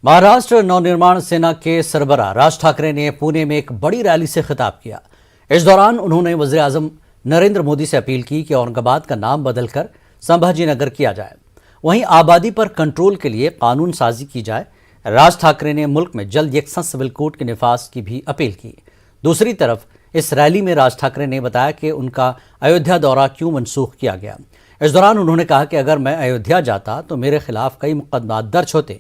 महाराष्ट्र नवनिर्माण सेना के सरबराह राज ठाकरे ने पुणे में एक बड़ी रैली से खिताब किया। इस दौरान उन्होंने वजीर आजम नरेंद्र मोदी से अपील की कि औरंगाबाद का नाम बदलकर संभाजीनगर किया जाए। वहीं आबादी पर कंट्रोल के लिए कानून साजी की जाए। राज ठाकरे ने मुल्क में जल्द यकसा सिविल कोड के निफाज की भी अपील की। दूसरी तरफ इस रैली में राज ठाकरे ने बताया कि उनका अयोध्या दौरा क्यों मनसूख किया गया। इस दौरान उन्होंने कहा कि अगर मैं अयोध्या जाता तो मेरे खिलाफ कई मुकदमात दर्ज होते।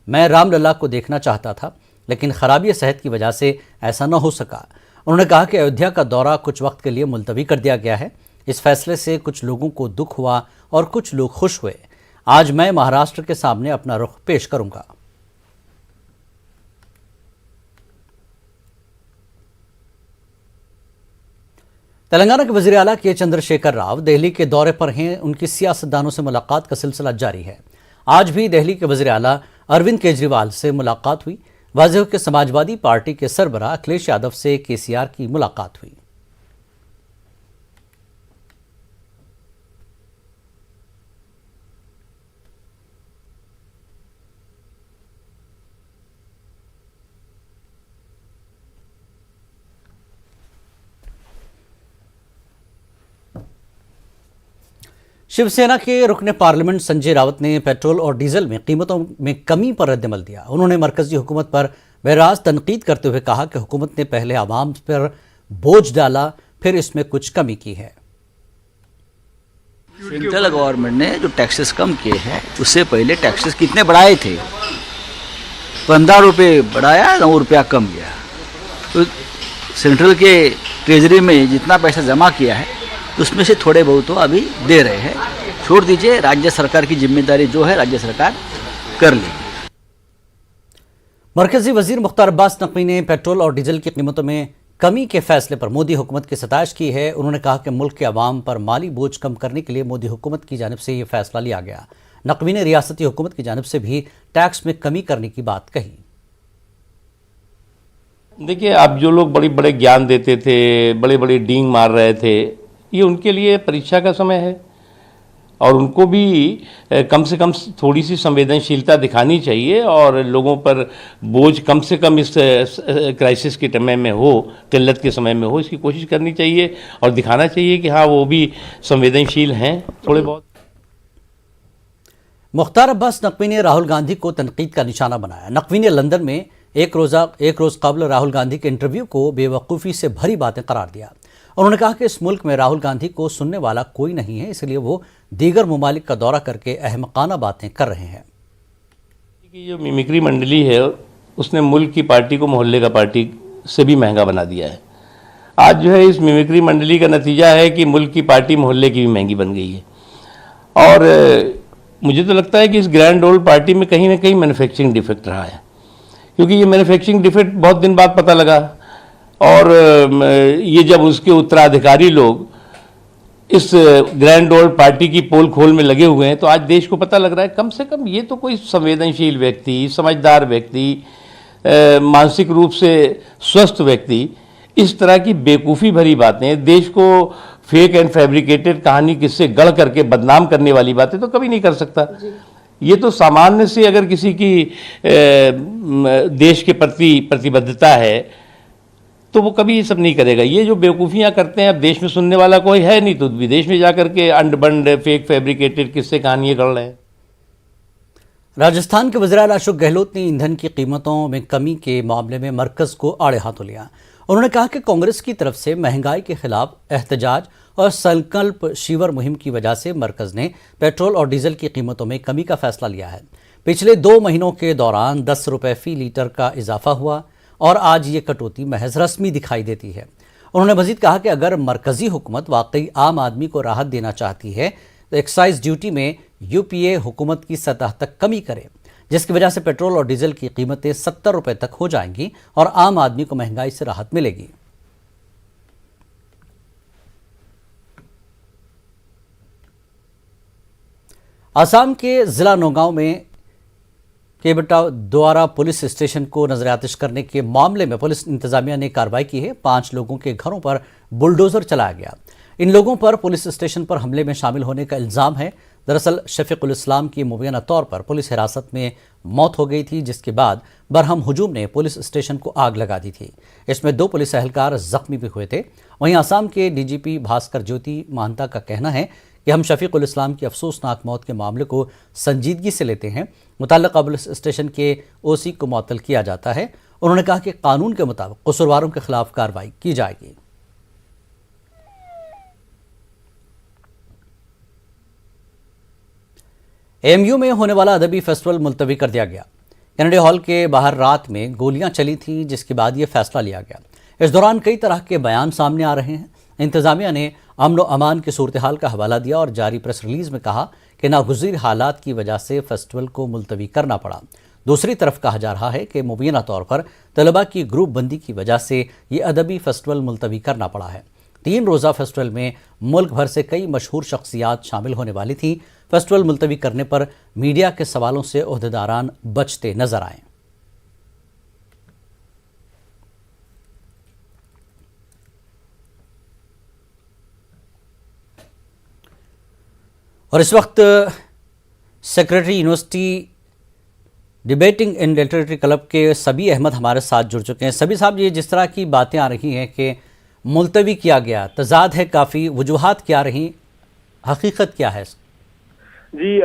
मैं रामलला को देखना चाहता था, लेकिन खराबी सेहत की वजह से ऐसा न हो सका। उन्होंने कहा कि अयोध्या का दौरा कुछ वक्त के लिए मुलतवी कर दिया गया है। इस फैसले से कुछ लोगों को दुख हुआ और कुछ लोग खुश हुए। आज मैं महाराष्ट्र के सामने अपना रुख पेश करूंगा। तेलंगाना के वजीर आला के चंद्रशेखर राव दिल्ली के दौरे पर हैं। उनकी सियासतदानों से मुलाकात का सिलसिला जारी है। आज भी दिल्ली के वजीर आला अरविंद केजरीवाल से मुलाकात हुई। वाज़ेह हो कि समाजवादी पार्टी के सरबराह अखिलेश यादव से केसीआर की मुलाकात हुई। शिवसेना के रुकने पार्लियामेंट संजय राउत ने पेट्रोल और डीजल में कीमतों में कमी पर रद्दमल दिया। उन्होंने मरकजी हुकूमत पर बेराज तनकीद करते हुए कहा कि हुकूमत ने पहले आवाम पर बोझ डाला, फिर इसमें कुछ कमी की है। सेंट्रल गवर्नमेंट ने जो टैक्सेस कम किए हैं, उससे पहले टैक्सेस कितने बढ़ाए थे? 15 रुपये बढ़ाया, 9 रुपया कम किया। तो सेंट्रल के ट्रेजरी में जितना पैसा जमा किया है उसमें से थोड़े बहुत तो अभी दे रहे हैं। छोड़ दीजिए, राज्य सरकार की जिम्मेदारी जो है राज्य सरकार कर लेगी। मरकजी वजीर मुख्तार अब्बास नकवी ने पेट्रोल और डीजल की कीमतों में कमी के फैसले पर मोदी हुकूमत की सताइश की है। उन्होंने कहा कि मुल्क के अवाम पर माली बोझ कम करने के लिए मोदी हुकूमत की जानिब से यह फैसला लिया गया। नकवी ने रियासती हुकूमत की जानिब से भी टैक्स में कमी करने की बात कही। देखिए, अब जो लोग बड़े बड़े ज्ञान देते थे, बड़े बड़े डींग मार रहे थे, ये उनके लिए परीक्षा का समय है और उनको भी कम से कम थोड़ी सी संवेदनशीलता दिखानी चाहिए और लोगों पर बोझ कम से कम इस क्राइसिस के समय में हो, किल्लत के समय में हो, इसकी कोशिश करनी चाहिए और दिखाना चाहिए कि हाँ, वो भी संवेदनशील हैं थोड़े बहुत। मुख्तार अब्बास नकवी ने राहुल गांधी को तनकीद का निशाना बनाया। नकवी ने लंदन में एक रोज कबल राहुल गांधी के इंटरव्यू को बेवकूफ़ी से भरी बातें करार दिया। उन्होंने कहा कि इस मुल्क में राहुल गांधी को सुनने वाला कोई नहीं है, इसलिए वो दीगर ममालिक का दौरा करके अहमकाना बातें कर रहे हैं। जो मिमिक्री मंडली है उसने मुल्क की पार्टी को मोहल्ले का पार्टी से भी महंगा बना दिया है। आज जो है इस मिमिक्री मंडली का नतीजा है कि मुल्क की पार्टी मोहल्ले की भी महंगी बन गई है। और मुझे तो लगता है कि इस ग्रैंड ओल्ड पार्टी में कहीं ना कहीं मैन्युफैक्चरिंग डिफेक्ट रहा है, क्योंकि ये मैन्युफैक्चरिंग डिफेक्ट बहुत दिन बाद पता लगा और ये जब उसके उत्तराधिकारी लोग इस ग्रैंड ओल्ड पार्टी की पोल खोल में लगे हुए हैं तो आज देश को पता लग रहा है कम से कम ये तो कोई संवेदनशील व्यक्ति, समझदार व्यक्ति, मानसिक रूप से स्वस्थ व्यक्ति इस तरह की बेवकूफ़ी भरी बातें, देश को फेक एंड फैब्रिकेटेड कहानी किससे गढ़ करके बदनाम करने वाली बातें तो कभी नहीं कर सकता। ये तो सामान्य से अगर किसी की देश के प्रति प्रतिबद्धता है तो वो कभी ये सब नहीं करेगा। ये जो बेवकूफ़ियाँ करते हैं, अब देश में सुनने वाला कोई है नहीं तो विदेश में जाकर के अंड बंड फेक फैब्रिकेटेड किससे कहानियाँ गढ़ रहे हैं। राजस्थान के वज़ीर आला अशोक गहलोत ने ईंधन की कीमतों में कमी के मामले में मरकज़ को आड़े हाथों लिया। उन्होंने कहा कि कांग्रेस की तरफ से महंगाई के खिलाफ एहतजाज और संकल्प शिविर मुहिम की वजह से मरकज़ ने पेट्रोल और डीजल की कीमतों में कमी का फैसला लिया है। पिछले 2 महीनों के दौरान 10 रुपये फ़ी लीटर का इजाफा हुआ और आज ये कटौती महज रस्मी दिखाई देती है। उन्होंने मजीद कहा कि अगर मरकजी हुकूमत वाकई आम आदमी को राहत देना चाहती है तो एक्साइज ड्यूटी में यूपीए हुकूमत की सतह तक कमी करे, जिसकी वजह से पेट्रोल और डीजल की कीमतें 70 रुपये तक हो जाएंगी और आम आदमी को महंगाई से राहत मिलेगी। असम के जिला नौगांव में केबटा द्वारा पुलिस स्टेशन को नजरआतिश करने के मामले में पुलिस इंतजामिया ने कार्रवाई की है। 5 लोगों के घरों पर बुलडोजर चलाया गया। इन लोगों पर पुलिस स्टेशन पर हमले में शामिल होने का इल्जाम है। दरअसल शफीकुल इस्लाम की मुबैना तौर पर पुलिस हिरासत में मौत हो गई थी, जिसके बाद बरहम हुजूम ने पुलिस स्टेशन को आग लगा दी थी। इसमें 2 पुलिस एहलकार जख्मी भी हुए थे। वहीं असम के डीजीपी भास्कर ज्योति महंता का कहना है कि हम शफीकुल इस्लाम की अफसोसनाक मौत के मामले को संजीदगी से लेते हैं। मुतल्लिका पुलिस स्टेशन के ओसी को मुअत्तल किया जाता है। उन्होंने कहा कि कानून के मुताबिक कसूरवारों के खिलाफ कार्रवाई की जाएगी। एएमयू में होने वाला अदबी फेस्टिवल मुलतवी कर दिया गया। कैनेडी हॉल के बाहर रात में गोलियां चली थीं, जिसके बाद यह फैसला लिया गया। इस दौरान कई तरह के बयान सामने आ रहे हैं। इंतजामिया ने अमन व अमान की सूरत हाल का हवाला दिया और जारी प्रेस रिलीज में कहा कि नागुज़ीर हालात की वजह से फेस्टिवल को मुलतवी करना पड़ा। दूसरी तरफ कहा जा रहा है कि मुबैना तौर पर तलबा की ग्रुप बंदी की वजह से ये अदबी फेस्टिवल मुलतवी करना पड़ा है। 3 रोज़ा फेस्टिवल में मुल्क भर से कई मशहूर शख्सियात शामिल होने वाली थी। फेस्टिवल मुलतवी करने पर मीडिया के सवालों से ओहदेदारान बचते नजर आए। और इस वक्त सेक्रेटरी यूनिवर्सिटी डिबेटिंग इन लिटरेरी क्लब के सबी अहमद हमारे साथ जुड़ चुके हैं। सबी साहब, ये जिस तरह की बातें आ रही हैं कि मुलतवी किया गया, तजाद है काफ़ी, वजूहात क्या रही, हकीकत क्या है? जी,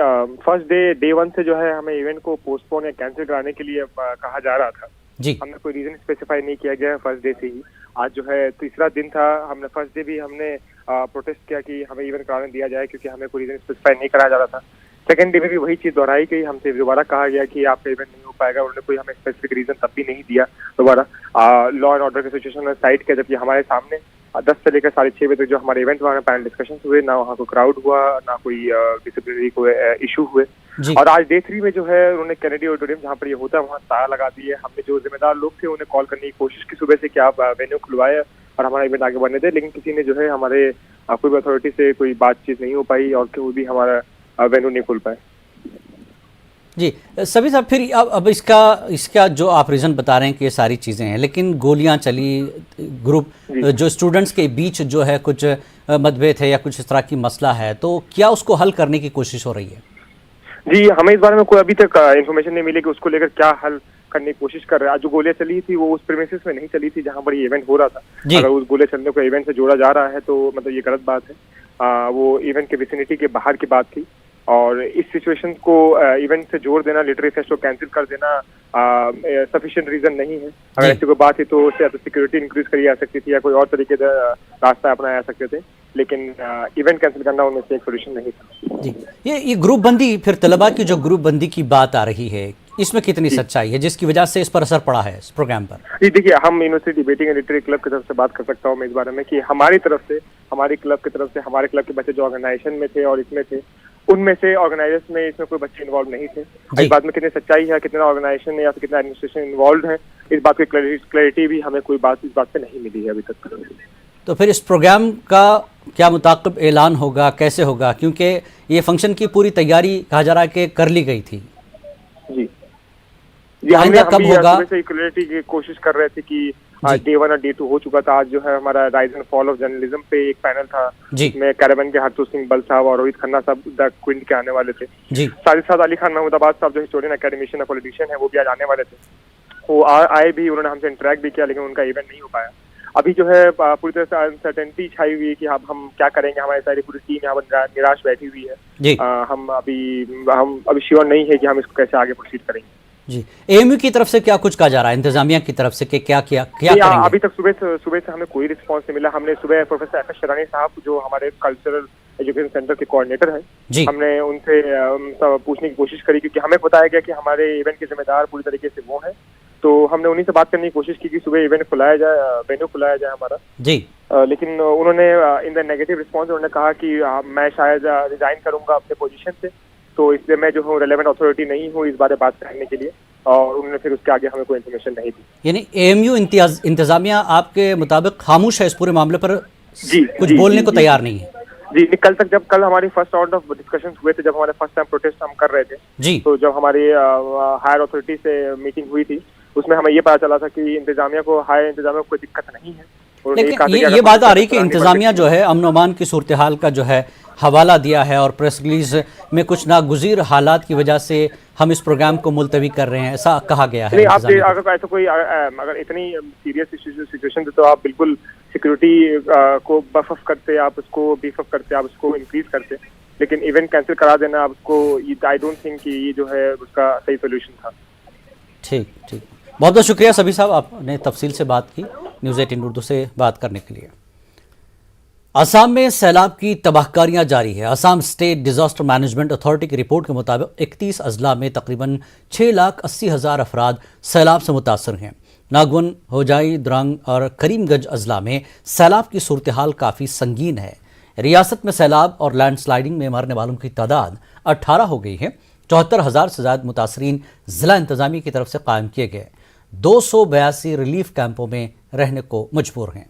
फर्स्ट डे 1 से जो है हमें इवेंट को पोस्टपोन या कैंसिल कराने के लिए कहा जा रहा था जी। हमने कोई रीजन स्पेसिफाई नहीं किया गया है फर्स्ट डे से ही। आज जो है तीसरा दिन था। हमने फर्स्ट डे भी हमने प्रोटेस्ट किया कि हमें इवेंट कराने दिया जाए, क्योंकि हमें कोई रीजन स्पेसिफाई नहीं कराया जा रहा था। सेकंड डे में भी वही चीज दोहराई गई, हमसे दोबारा कहा गया कि आपका इवेंट नहीं हो पाएगा। उन्होंने कोई हमें स्पेसिफिक रीजन तब भी नहीं दिया दोबारा। लॉ एंड ऑर्डर की सिचुएशन में साइड किया, जबकि हमारे सामने 10 से लेकर 6:30 बजे तक जो हमारे इवेंट वहाँ पैनल डिस्कशन हुए, ना वहाँ कोई क्राउड हुआ, ना कोई डिसिप्लिनरी कोई इशू हुए। और आज डे 3 में जो है उन्होंने कैनेडी ऑडिटोरियम जहाँ पर ये होता है वहाँ ताला लगा दिए। हमने जो जिम्मेदार लोग थे उन्हें कॉल करने की कोशिश की सुबह से कि आप वेन्यू खुलवाए और हमारा इवेंट आगे बढ़ने दे, लेकिन किसी ने जो है हमारे कोई भी अथॉरिटी से कोई बातचीत नहीं हो पाई और कोई भी हमारा वेन्यू नहीं खुल पाए। जी सभी साहब, फिर अब इसका जो आप रीज़न बता रहे हैं कि ये सारी चीज़ें हैं, लेकिन गोलियां चली, ग्रुप जो स्टूडेंट्स के बीच जो है कुछ मतभेद है या कुछ इस तरह की मसला है, तो क्या उसको हल करने की कोशिश हो रही है? जी, हमें इस बारे में कोई अभी तक इन्फॉर्मेशन नहीं मिली कि उसको लेकर क्या हल करने की कोशिश कर रहे हैं। आज जो गोलियां चली थी वो उस प्रीमिसेस में नहीं चली थी जहां पर ये इवेंट हो रहा था। अगर उस गोलियां चलने को इवेंट से जोड़ा जा रहा है तो मतलब ये गलत बात है। वो इवेंट के विसिनिटी के बाहर की बात थी और इस सिचुएशन को इवेंट से जोड़ देना, लिटरेरी फेस्ट को कैंसिल कर देना सफिशिएंट रीजन नहीं है। अगर ऐसी कोई बात थी तो उससे सिक्योरिटी इंक्रीज करी जा सकती थी या कोई और तरीके का रास्ता अपनाया जा सकते थे, लेकिन इवेंट कैंसिल करना उनमें से एक सोल्यूशन नहीं था। जी, ये ग्रुप बंदी, फिर तलबा की जो ग्रुप बंदी की बात आ रही है, इसमें कितनी सच्चाई है जिसकी वजह से इस पर असर पड़ा है इस प्रोग्राम पर? जी देखिए, हम university debating and literary club की तरफ से बात कर सकता हूँ मैं इस बारे में कि हमारी तरफ से, हमारे क्लब की तरफ से, हमारे क्लब के बच्चे जो ऑर्गेनाइजेशन में थे और इसमें थे, उनमें से ऑर्गेनाइजर्स में इसमें कोई बच्चे इन्वॉल्व नहीं थे। इस बात में कितनी सच्चाई है, कितना ऑर्गेनाइजेशन या फिर कितना एडमिनिस्ट्रेशन इन्वॉल्व है, इस बात की क्लैरिटी भी हमें कोई बात इस बात पे नहीं मिली है अभी तक। तो फिर इस प्रोग्राम का क्या मुताक़िब ऐलान होगा, कैसे होगा? क्योंकि ये फंक्शन की पूरी तैयारी कहा जा रहा है कि कर ली गई थी। जी जी, आइंदा कब होगा? क्लैरिटी की कोशिश कर रहे थे कि डे 1 और डे 2 हो चुका था। आज जो है हमारा rise and fall of journalism पे एक पैनल था जिसमें कैरेबियन के हरतू सिंह बल साहब और रोहित खन्ना साहब द क्विंट के आने वाले थे। साथ ही साथ अली खान महमूदाबाद साहब जो हिस्टोरियन एकेडमिशियन और पॉलिटिशियन है वो भी आज आने वाले थे। वो आए भी, उन्होंने हमसे इंटरेक्ट भी किया, लेकिन उनका इवेंट नहीं हो पाया। अभी जो है पूरी तरह से अनसर्टेनिटी छाई हुई है कि अब हम क्या करेंगे। हमारी सारी पूरी टीम यहाँ पर निराश बैठी हुई है। हम अभी श्योर नहीं है कि हम इसको कैसे आगे प्रोसीड करेंगे। जी, एएमयू की तरफ से क्या कुछ कहा जा रहा है, इंतजामिया की तरफ से कि क्या करेंगे? अभी तक सुबह से हमें कोई रिस्पांस नहीं मिला। हमने सुबह प्रोफेसर एफ एस शरानी साहब जो हमारे कल्चरल एजुकेशन सेंटर के कोऑर्डिनेटर हैं, हमने उनसे पूछने की कोशिश करी, क्योंकि हमें बताया गया कि हमारे इवेंट के जिम्मेदार पूरी तरीके से वो हैं। तो हमने उन्हीं से बात करने की कोशिश की कि सुबह इवेंट खुलाया जाए, वेन्यू खुलाया जाए हमारा। लेकिन उन्होंने इन द नेगेटिव रिस्पॉन्स उन्होंने कहा कि मैं शायद रिजाइन करूंगा अपने पोजीशन से, तो इसलिए मैं जो हूँ रेलेवेंट अथॉरिटी नहीं हूँ इस बारे में बात करने के लिए, और उन्होंने फिर उसके आगे हमें कोई इन्फॉर्मेशन नहीं दी। यानी एएमयू इंतजामिया आपके मुताबिक खामोश है इस पूरे मामले पर? कुछ बोलने को तैयार नहीं है? जी, कल हमारी फर्स्ट राउंड ऑफ डिस्कशन हुए थे, जब हमारे फर्स्ट टाइम प्रोटेस्ट हम कर रहे थे, तो जब हमारी हायर अथॉरिटी से मीटिंग हुई थी उसमें हमें ये पता चला था कि हायर इंतजामिया को कोई दिक्कत नहीं है। उन्होंने कहा था लेकिन कि अगर ये बात आ रही कि करानी पड़ती इंतजामिया जो है अमन अमान की सूरत हाल का जो है हवाला दिया है और प्रेस रिलीज में कुछ नागुज़ीर हालात की वजह से हम इस प्रोग्राम को मुलतवी कर रहे हैं, ऐसा कहा गया है नहीं, आप इंतजामिया अगर ऐसा कोई अगर इतनी सीरियस सिचुएशन थी तो आप बिल्कुल सिक्योरिटी को बफ अप करते, आप उसको बीफ अप करते, आप उसको इंक्रीज करते, लेकिन इवेंट कैंसिल करा देना आप उसको, आई डोंट थिंक कि ये जो है उसका सही सोल्यूशन था। ठीक ठीक, बहुत बहुत शुक्रिया सभी साहब, आपने तफसील से बात की न्यूज़ 18 उर्दू से बात करने के लिए। असम में सैलाब की तबाहकारियां जारी है। Assam state disaster management authority की रिपोर्ट के मुताबिक 31 अजला में तकरीबन 6,80,000 अफराद सैलाब से मुतासर हैं। नागवन, होजाई, द्रंग और करीमगंज अजला में सैलाब की सूरत हाल काफ़ी संगीन है। रियासत में सैलाब और लैंडस्लाइडिंग में मरने वालों की तादाद 18 हो गई है। 74,000 से ज़्यादा मुतासरीन जिला इंतजामिया की तरफ से कायम किए गए 282 रिलीफ कैंपों में रहने को मजबूर हैं।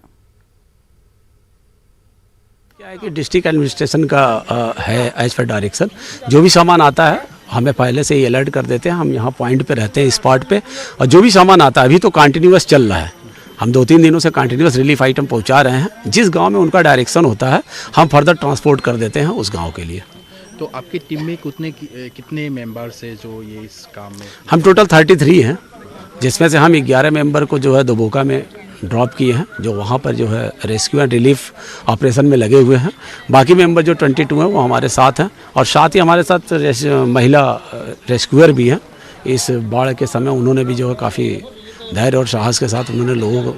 क्या है कि डिस्ट्रिक्ट एडमिनिस्ट्रेशन का है एज पर डायरेक्शन, जो भी सामान आता है हमें पहले से ही अलर्ट कर देते हैं। हम यहाँ पॉइंट पे रहते हैं, स्पॉट पे, और जो भी सामान आता है अभी तो कंटिन्यूअस चल रहा है। हम 2-3 दिनों से कंटिन्यूअस रिलीफ आइटम पहुँचा रहे हैं। जिस गांव में उनका डायरेक्शन होता है हम फर्दर ट्रांसपोर्ट कर देते हैं उस गाँव के लिए। तो आपकी टीम में कितने मेंबर्स है जो ये इस काम में? हम टोटल 33 हैं, जिसमें से हम 11 मेंबर को जो है दोबोका में ड्रॉप किए हैं, जो वहाँ पर जो है रेस्क्यू एंड रिलीफ ऑपरेशन में लगे हुए हैं। बाकी मेंबर जो 22 हैं वो हमारे साथ हैं, और साथ ही हमारे साथ महिला रेस्क्यूअर भी हैं। इस बाढ़ के समय उन्होंने भी जो है काफ़ी धैर्य और साहस के साथ उन्होंने लोगों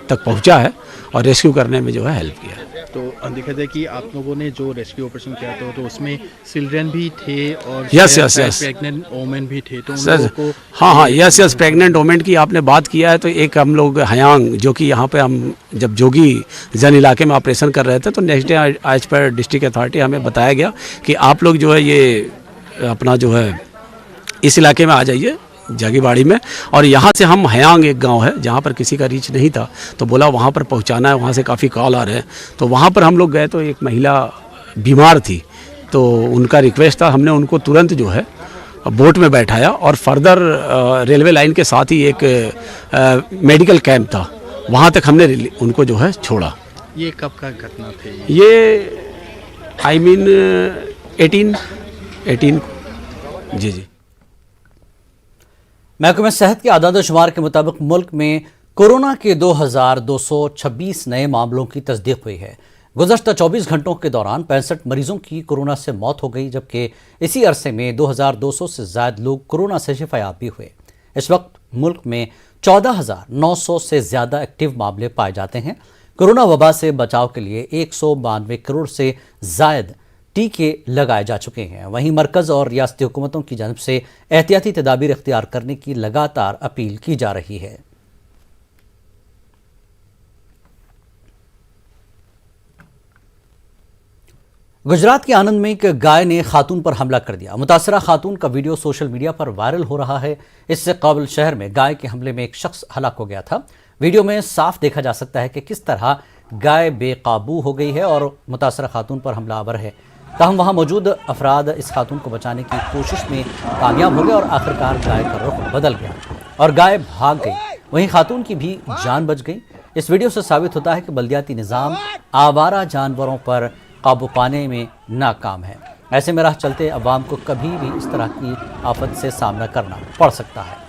तक पहुँचा है और रेस्क्यू करने में जो है हेल्प किया है। तो देखा जाए कि आप लोगों ने जो रेस्क्यू ऑपरेशन किया था तो उसमें चिल्ड्रन भी थे और यस प्रेग्नेंट वोमेन भी थे, तो उन लोगों को हाँ यस प्रेग्नेंट वोमेन की आपने बात किया है। तो एक हम लोग हयांग, जो कि यहाँ पे हम जब जोगी जन इलाके में ऑपरेशन कर रहे थे, तो नेक्स्ट डे आज पर डिस्ट्रिक्ट अथॉरिटी हमें बताया गया कि आप लोग जो है ये अपना जो है इस इलाके में आ जाइए जागीबाड़ी में, और यहाँ से हम हयांग एक गांव है जहाँ पर किसी का रीच नहीं था, तो बोला वहाँ पर पहुँचाना है, वहाँ से काफ़ी कॉल आ रहे हैं। तो वहाँ पर हम लोग गए तो एक महिला बीमार थी, तो उनका रिक्वेस्ट था, हमने उनको तुरंत जो है बोट में बैठाया और फर्दर रेलवे लाइन के साथ ही एक मेडिकल कैंप था, वहाँ तक हमने उनको जो है छोड़ा। ये कब का घटना थी? ये आई मीन 18 जी। महकमे सेहत के आदाद शुमार के मुताबिक मुल्क में कोरोना के 2,226 नए मामलों की तस्दीक हुई है। गुज़श्ता 24 घंटों के दौरान 65 मरीजों की कोरोना से मौत हो गई, जबकि इसी अरसे में 2,200 से ज़्यादा लोग कोरोना से शिफायाब भी हुए। इस वक्त मुल्क में 14,900 से ज़्यादा एक्टिव मामले पाए जाते हैं। कोरोना वबा से बचाव के लिए 192 करोड़ से ज़ायद टीके लगाए जा चुके हैं। वहीं मरकज़ और रियासती हुकूमतों की जानब से एहतियाती तदाबीर इख्तियार करने की लगातार अपील की जा रही है। गुजरात के आनंद में एक गाय ने खातून पर हमला कर दिया। मुतासरा खातून का वीडियो सोशल मीडिया पर वायरल हो रहा है। इससे कबल शहर में गाय के हमले में एक शख्स हलाक हो गया था। वीडियो में साफ देखा जा सकता है कि किस तरह गाय बेकाबू हो गई है और मुतासरा खातून पर हमलावर है। ताहम वहाँ मौजूद अफराद इस खातून को बचाने की कोशिश में कामयाब हो गए और आखिरकार गाय का रुख बदल गया और गाय भाग गई। वहीं खातून की भी जान बच गई। इस वीडियो से साबित होता है कि बल्दियाती निज़ाम आवारा जानवरों पर काबू पाने में नाकाम है। ऐसे में राह चलते अवाम को कभी भी इस तरह की आफत से सामना करना पड़ सकता है।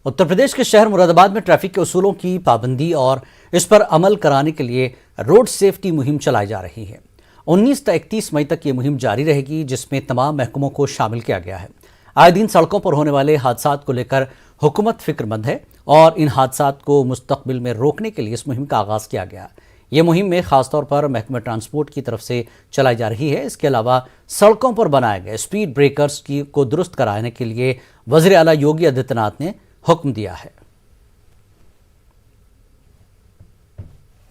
उत्तर प्रदेश के शहर मुरादाबाद में ट्रैफिक के उसूलों की पाबंदी और इस पर अमल कराने के लिए रोड सेफ्टी मुहिम चलाई जा रही है। 19 से 31 मई तक ये मुहिम जारी रहेगी, जिसमें तमाम महकमों को शामिल किया गया है। आए दिन सड़कों पर होने वाले हादसात को लेकर हुकूमत फिक्रमंद है और इन हादसात को मुस्तकबिल में रोकने के लिए इस मुहिम का आगाज़ किया गया। ये मुहिम में खासतौर पर महकमा ट्रांसपोर्ट की तरफ से चलाई जा रही है। इसके अलावा सड़कों पर बनाए गए स्पीड ब्रेकर्स को दुरुस्त कराने के लिए वज़ीर आला योगी आदित्यनाथ ने हुक्म दिया है।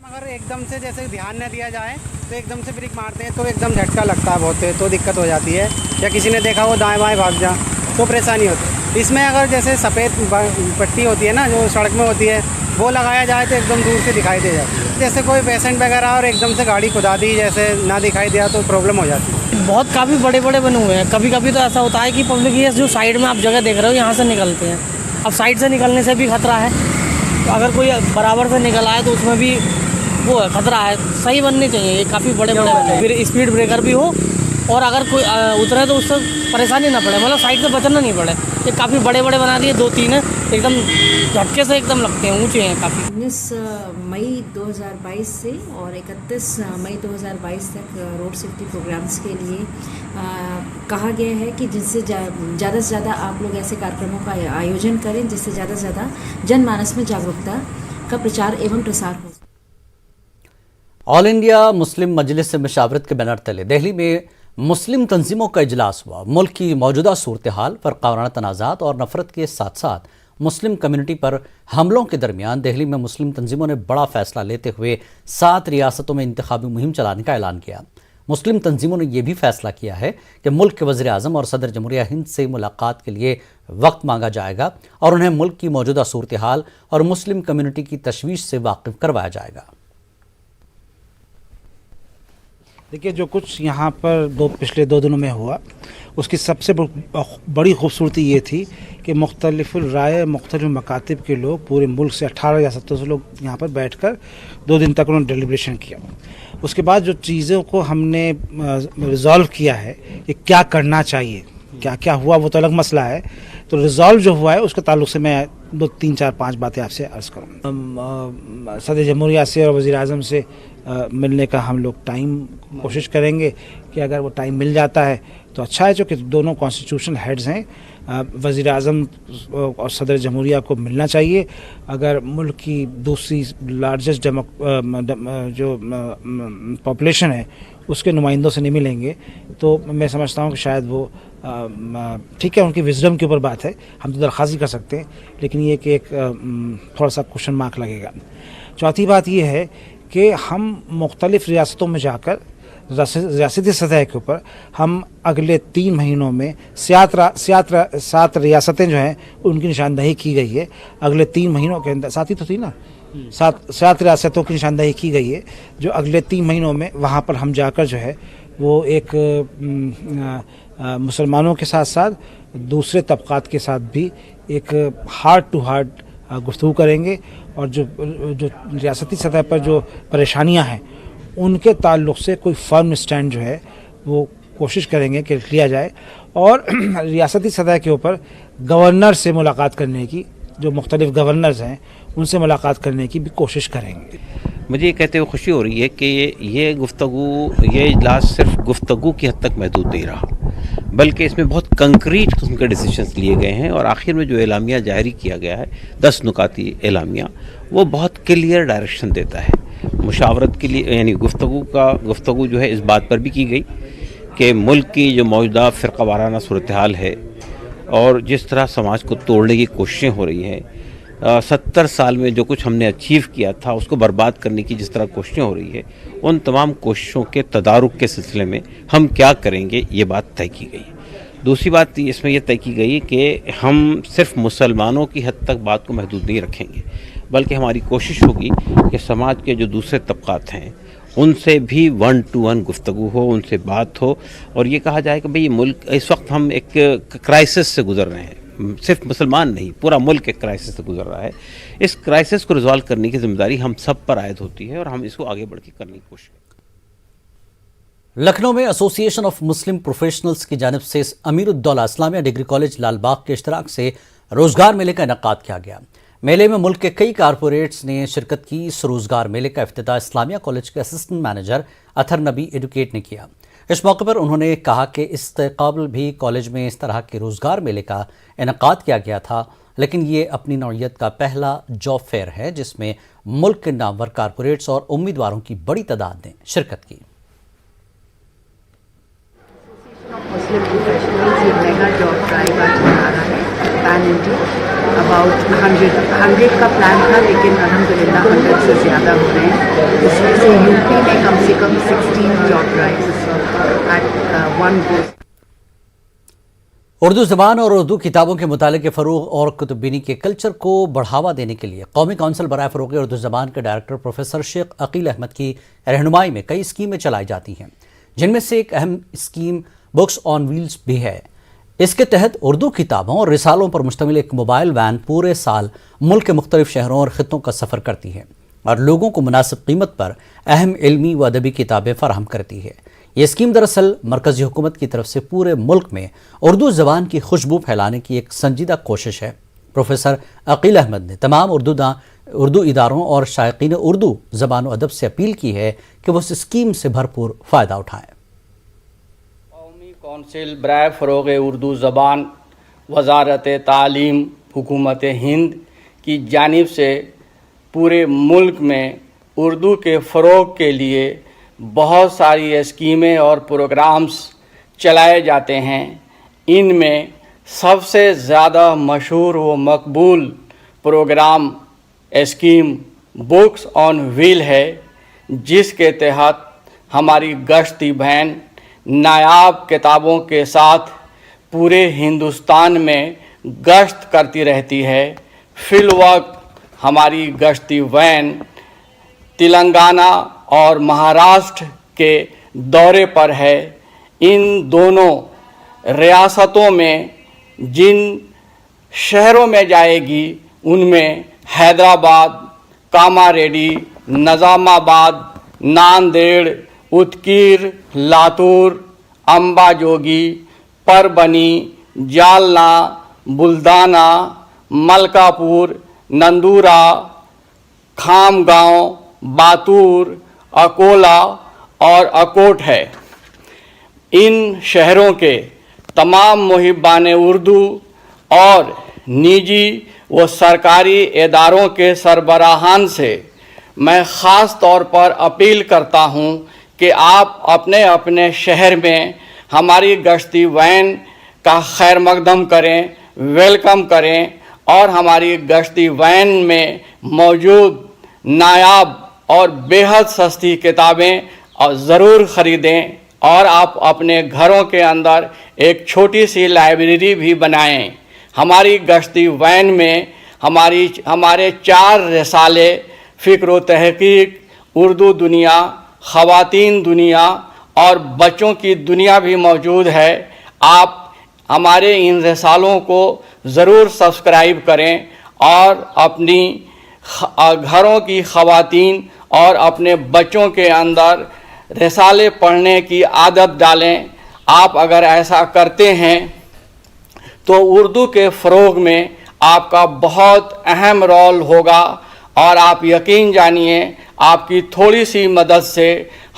अगर एकदम से जैसे ध्यान न दिया जाए तो एकदम से ब्रेक मारते हैं तो एकदम झटका लगता है बहुत, तो दिक्कत हो जाती है। या किसी ने देखा वो दाएं बाएं भाग जा तो परेशानी होती है। इसमें अगर जैसे सफ़ेद पट्टी होती है ना जो सड़क में होती है, वो लगाया जाए तो एकदम दूर से दिखाई दे जाती है। जैसे कोई पेशेंट वगैरह और एकदम से गाड़ी खुदा दी, जैसे ना दिखाई दिया तो प्रॉब्लम हो जाती है। बहुत काफ़ी बड़े बड़े बने हुए हैं। कभी कभी तो ऐसा होता है कि पब्लिक ये जो साइड में आप जगह देख रहे हो यहाँ से निकलते हैं, अब साइड से निकलने से भी खतरा है, तो अगर कोई बराबर से निकल आए तो उसमें भी वो है खतरा है। सही बनने चाहिए ये, काफ़ी बड़े बड़े बने, फिर स्पीड ब्रेकर भी हो और अगर कोई उतरे तो उससे परेशानी ना पड़े, मतलब साइड से बचना नहीं पड़े। ये काफ़ी बड़े बड़े बना दिए, 2-3 हैं, एकदम झटके से एकदम लगते हैं, ऊँचे हैं काफ़ी। 19 मई 2022 से और 31 मई 2022 तक रोड सेफ्टी प्रोग्राम्स के लिए कहा गया है कि जिससे ज़्यादा से ज़्यादा आप लोग ऐसे कार्यक्रमों का आयोजन करें जिससे ज़्यादा से ज़्यादा जनमानस में जागरूकता का प्रचार एवं प्रसार हो। ऑल इंडिया मुस्लिम मजलिस मशावरत के बैनर तले दिल्ली में मुस्लिम तंजीमों का इजलास हुआ। मुल्क की मौजूदा सूरत हाल, फ़रक़ावाराना तनाज़ात और नफरत के साथ साथ मुस्लिम कम्युनिटी पर हमलों के दरमियान दिल्ली में मुस्लिम तंजीमों ने बड़ा फैसला लेते हुए 7 रियासतों में इंतखाबी मुहिम चलाने का ऐलान किया। मुस्लिम तंजीमों ने यह भी फैसला किया है कि मुल्क के वज़ीर आज़म और सदर जमहूरिया हिंद से मुलाकात के लिए वक्त मांगा जाएगा और उन्हें मुल्क की मौजूदा सूरत हाल और मुस्लिम कम्युनिटी की तशवीश से वाकिफ करवाया जाएगा। देखिए, जो कुछ यहाँ पर पिछले 2 दिनों में हुआ उसकी सबसे बड़ी खूबसूरती ये थी कि मुख्तलिफ राय, मुख्तलिफ मकातिब के लोग पूरे मुल्क से 18 रियासतों से लोग यहाँ पर बैठकर 2 दिन तक उन्होंने डेलिब्रेशन किया। उसके बाद जो चीज़ों को हमने रिज़ॉल्व किया है कि क्या करना चाहिए, क्या क्या हुआ वो तो अलग मसला है, तो रिज़ॉल्व जो हुआ है उसके ताल्लुक से मैं 2, 3, 4, 5 बातें आपसे अर्ज़ करूँ। सदर जमहूरिया से और वज़ीर आज़म से मिलने का हम लोग टाइम कोशिश करेंगे कि अगर वो टाइम मिल जाता है तो अच्छा है, जो कि दोनों कॉन्स्टिट्यूशनल हेड्स हैं, वज़ीर आज़म और सदर जमहूरिया को मिलना चाहिए। अगर मुल्क की दूसरी लार्जेस्ट जो पॉपुलेशन है उसके नुमाइंदों से नहीं मिलेंगे तो मैं समझता हूँ कि शायद वो ठीक है, उनकी विजडम के ऊपर बात है, हम तो दरख्वास्त कर सकते हैं, लेकिन ये कि एक थोड़ा सा क्वेश्चन मार्क लगेगा। चौथी बात ये है कि हम मुख्तलिफ़ रियासतों में जाकर रियासती सतह के ऊपर हम अगले 3 महीनों में 7 रियासतें जो हैं उनकी निशानदही की गई है। अगले 3 महीनों के अंदर 7 ही तो थी ना, 7 रियासतों की निशानदही की गई है, जो अगले 3 महीनों में वहाँ पर हम जाकर जो है वो एक मुसलमानों के साथ साथ दूसरे तबक़ात के साथ भी एक हार्ट टू हार्ट गुफ्तगू करेंगे और जो रियासती सतह पर जो परेशानियां हैं उनके ताल्लुक़ से कोई फर्म स्टैंड जो है वो कोशिश करेंगे कि लिया जाए और रियासती सतह के ऊपर गवर्नर से मुलाकात करने की, जो मुख्तलिफ गवर्नर्स हैं उनसे मुलाकात करने की भी कोशिश करेंगे। मुझे ये कहते हुए खुशी हो रही है कि ये इजलास सिर्फ गुफ्तगू की हद तक महदूद नहीं रहा, बल्कि इसमें बहुत कंक्रीट किस्म के डिसीजंस लिए गए हैं और आखिर में जो एलामिया जारी किया गया है 10 नुकाती एलामिया, वो बहुत क्लियर डायरेक्शन देता है मुशावरत के लिए। यानी गुफ्तगू जो है इस बात पर भी की गई कि मुल्क की जो मौजूदा फ़िरक़ावाराना सूरत हाल है और जिस तरह समाज को तोड़ने की कोशिशें हो रही हैं, 70 साल में जो कुछ हमने अचीव किया था उसको बर्बाद करने की जिस तरह कोशिशें हो रही है, उन तमाम कोशिशों के तदारुक के सिलसिले में हम क्या करेंगे ये बात तय की गई। दूसरी बात इसमें यह तय की गई कि हम सिर्फ मुसलमानों की हद तक बात को महदूद नहीं रखेंगे, बल्कि हमारी कोशिश होगी कि समाज के जो दूसरे तबक़ात हैं उनसे भी 1-to-1 गुफ्तगू हो, उनसे बात हो और ये कहा जाए कि भाई ये मुल्क इस वक्त हम एक क्राइसिस से गुजर रहे हैं, सिर्फ मुसलमान नहीं पूरा मुल्क एक क्राइसिस से गुजर रहा है। इस क्राइसिस को रिजॉल्व करने की जिम्मेदारी हम सब पर आयद होती है और हम इसको आगे बढ़ के करने की कोशिश करें। लखनऊ में एसोसिएशन ऑफ मुस्लिम प्रोफेशनल्स की जानिब से अमीरुद्दौला इस्लामिया डिग्री कॉलेज लालबाग के इश्तराक से रोजगार मेले का इनेकाद किया गया। मेले में मुल्क के कई कारपोरेट्स ने शिरकत की। इस रोजगार मेले का इफ्तिताह इस्लामिया कॉलेज के असिस्टेंट मैनेजर अथर नबी एडुकेट ने किया। इस मौके पर उन्होंने कहा कि इससे कबल भी कॉलेज में इस तरह के रोजगार मेले का इनेकाद किया गया था, लेकिन ये अपनी नौइयत का पहला जॉब फेयर है जिसमें मुल्क के नामवर कारपोरेट्स और उम्मीदवारों की बड़ी तादाद ने शिरकत की। मुस्लिम प्रोफेशनल्स ये मेगा जॉब ड्राइव आज मना रहा है पैन इंडिया। अबाउट 100 का प्लान था, लेकिन अल्हम्दुलिल्लाह 100 से ज़्यादा हो रहे हैं। इसमें से यूपी में कम से कम 16 job drives at one go. Urdu ज़बान और उर्दू किताबों के मुताले के फ़रोग़ और कुतुबीनी के कल्चर को बढ़ावा देने के लिए कौमी कौंसिल बराए फ़रोग़ उर्दू ज़बान के डायरेक्टर प्रोफेसर शेख अकील अहमद की रहनुमाई में कई स्कीमें चलाई जाती हैं, जिनमें से एक अहम स्कीम बुक्स ऑन व्हील्स भी है। इसके तहत उर्दू किताबों और रिसालों पर मुश्तमिल एक मोबाइल वैन पूरे साल मुल्क के मुख्तलिफ शहरों और ख़ित्तों का सफ़र करती है और लोगों को मुनासिब कीमत पर अहम इल्मी व अदबी किताबें फराहम करती है। ये स्कीम दरअसल मरकज़ी हुकूमत की तरफ से पूरे मुल्क में उर्दू ज़बान की खुशबू फैलाने की एक संजीदा कोशिश है। प्रोफेसर अकील अहमद ने तमाम उर्दू इदारों और शायकीन उर्दू ज़बान व अदब से अपील की है कि वो इस स्कीम से भरपूर फ़ायदा उठाएँ। कौमी कौंसिल बराए फ़रोग़ उर्दू ज़बान वज़ारत तालीम हुकूमत हिंद की जानिब से पूरे मुल्क में उर्दू के फ़रोग़ के लिए बहुत सारी स्कीमें और प्रोग्राम्स चलाए जाते हैं। इनमें सबसे ज़्यादा मशहूर व मकबूल programme scheme books on wheel है, जिसके तहत हमारी गश्ती वैन नायाब किताबों के साथ पूरे हिंदुस्तान में गश्त करती रहती है। फिलवक्त हमारी गश्ती वैन तेलंगाना और महाराष्ट्र के दौरे पर है। इन दोनों रियासतों में जिन शहरों में जाएगी उनमें हैदराबाद, कामारेड्डी, निज़ामाबाद, नांदेड़, उदगीर, लातूर, अंबाजोगी, परबनी, जालना, बुल्दाना, मलकापुर, नंदूरा, खामगांव, बातूर, अकोला और अकोट है। इन शहरों के तमाम मुहिब्बान उर्दू और निजी व सरकारी इदारों के सरबराहान से मैं ख़ास तौर पर अपील करता हूं कि आप अपने अपने शहर में हमारी गश्ती वैन का खैर मकदम करें, वेलकम करें और हमारी गश्ती वैन में मौजूद नायाब और बेहद सस्ती किताबें ज़रूर ख़रीदें और आप अपने घरों के अंदर एक छोटी सी लाइब्रेरी भी बनाएं। हमारी गश्ती वैन में हमारे 4 रिसाले फ़िक्र व तहक़ीक़, उर्दू दुनिया, ख़वातीन दुनिया और बच्चों की दुनिया भी मौजूद है। आप हमारे इन रिसालों को ज़रूर सब्सक्राइब करें और अपनी घरों की ख़वातीन और अपने बच्चों के अंदर रिसाले पढ़ने की आदत डालें। आप अगर ऐसा करते हैं तो उर्दू के फ़रोग़ में आपका बहुत अहम रोल होगा और आप यकीन जानिए आपकी थोड़ी सी मदद से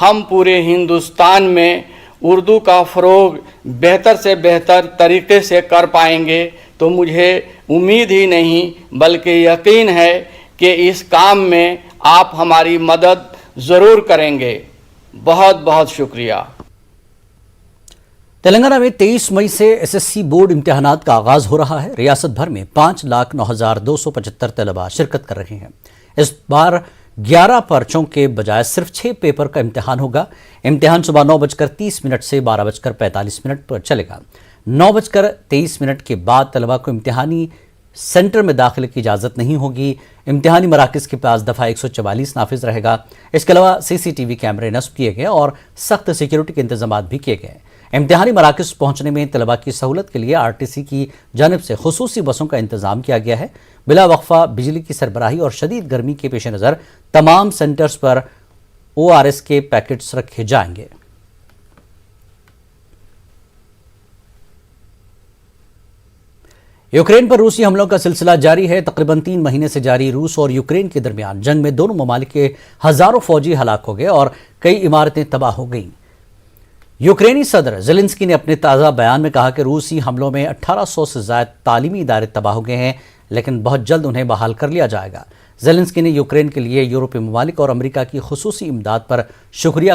हम पूरे हिंदुस्तान में उर्दू का फ़रोग़ बेहतर से बेहतर तरीके से कर पाएंगे। तो मुझे उम्मीद ही नहीं बल्कि यकीन है कि इस काम में आप हमारी मदद ज़रूर करेंगे। बहुत बहुत शुक्रिया। तेलंगाना में 23 मई से एसएससी बोर्ड इम्तिहानात का आगाज़ हो रहा है। रियासत भर में 5,09,275 तलबा शिरकत कर रहे हैं। इस बार 11 पर्चों के बजाय सिर्फ 6 पेपर का इम्तिहान होगा। इम्तिहान सुबह 9:30 से 12:45 पर चलेगा। 9:23 के बाद तलबा को इम्तिहानी सेंटर में दाखिले की इजाज़त नहीं होगी। इम्तिहानी मराकज़ के पास दफ़ा 144 नाफिज रहेगा। इसके अलावा CCTV कैमरे नस्ब किए गए और सख्त सिक्योरिटी के इंतजाम भी किए गए। इम्तिहानी मराकज़ पहुँचने में तलबा की सहूलत के लिए RTC की जानिब से खुसूसी बसों का इंतज़ाम किया गया है। बिला वक्फा बिजली की सरबराही और शदीद गर्मी के पेश नज़र तमाम सेंटर्स पर ORS के पैकेट्स रखे जाएंगे। यूक्रेन पर रूसी हमलों का सिलसिला जारी है। तकरीबन 3 महीने से जारी रूस और यूक्रेन के दरमियान जंग में दोनों ममालिक के हजारों फौजी हलाक हो गए और कई इमारतें तबाह हो गईं। यूक्रेनी सदर ज़ेलेंस्की ने अपने ताज़ा बयान में कहा कि रूसी हमलों में 1800 से ज़ायद तालीमी इदारे तबाह हो गए हैं, लेकिन बहुत जल्द उन्हें बहाल कर लिया जाएगा। ज़ेलेंस्की ने यूक्रेन के लिए यूरोपीय ममालिक और अमेरिका की खुसूसी इमदाद पर शुक्रिया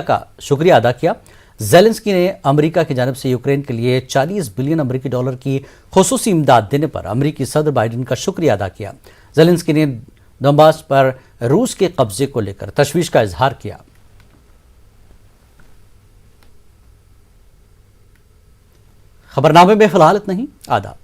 अदा किया। ज़ेलेंस्की ने अमेरिका की जानिब से यूक्रेन के लिए 40 बिलियन अमेरिकी डॉलर की खुसूसी इमदाद देने पर अमेरिकी सदर बाइडेन का शुक्रिया अदा किया। ज़ेलेंस्की ने दोनबास पर रूस के कब्जे को लेकर तशवीश का इजहार किया। खबरनामे में फिलहाल इतना ही। आदाब।